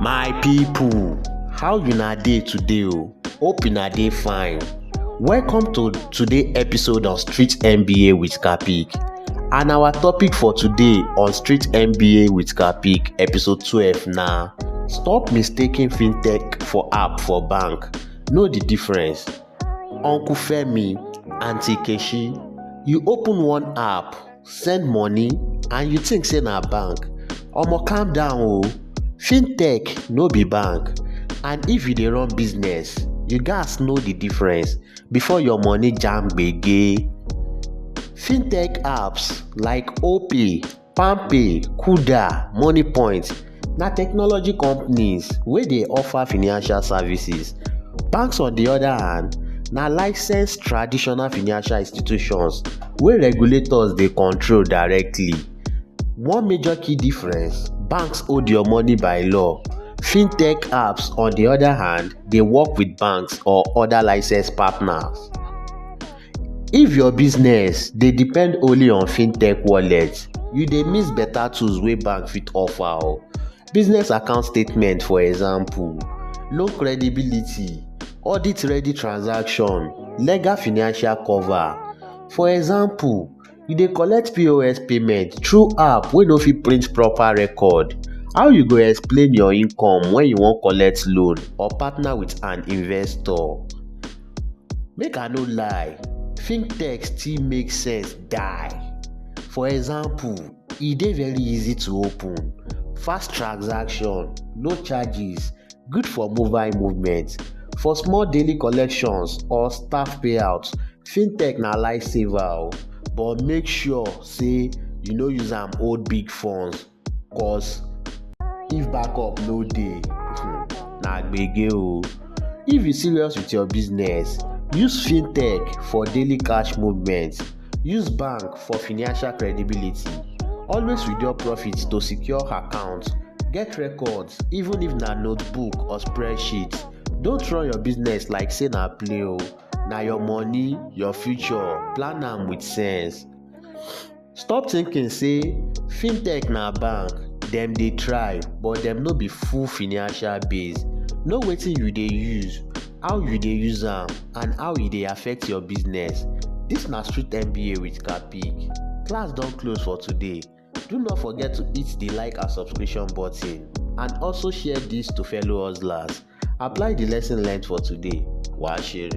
My people, how una dey today o? Hope una dey fine. Welcome to today's episode on Street MBA with Kapick. And our topic for today on Street MBA with Kapick, episode 12 na stop mistaking fintech for app for bank. Know the difference. Uncle Femi, Aunty Keshi, you open one app, send money, and you think say na bank. Omo, calm down o. Fintech no be bank, and if you dey run business, you gats know the difference before your money jam gbege. Fintech apps like Opay, Palmpay, Kuda, Moniepoint na technology companies wey dey offer financial services. Banks on the other hand na licensed traditional financial institutions wey regulators dey control directly. One major key difference: banks hold your money by law. Fintech apps, on the other hand, dey work with banks or other licensed partners. If your business dey depend only on fintech wallets, you dey miss better tools wey bank fit offer o. Business account statement, for example, loan credibility, audit-ready transaction, legal financial cover. For example, you dey collect POS payment through app wey no fit print proper record. How you go explain your income when you wan collect loan or partner with an investor? Make I no lie, fintech still make sense die. For example, e dey very easy to open, fast transaction, no charges, good for mobile movement. For small daily collections or staff payouts, fintech na lifesaver o. But make sure say you no use am hold big funds, cause if backup no dey, na gbege o. If you serious with your business, use fintech for daily cash movement. Use bank for financial credibility. Always withdraw profits to secure accounts. Get records even if na notebook or spreadsheet. Don't run your business like say na play o. Na your money, your future. Plan am with sense. Stop thinking say fintech na bank. Dem dey try, but dem no be full financial base. Know wetin you dey use, how you dey use am, and how e dey affect your business. Dis na Street MBA with Kapick. Class don close for today. Do not forget to hit the like and subscription button, and also share this to fellow hustlers. Apply the lesson learned for today. Wa shere.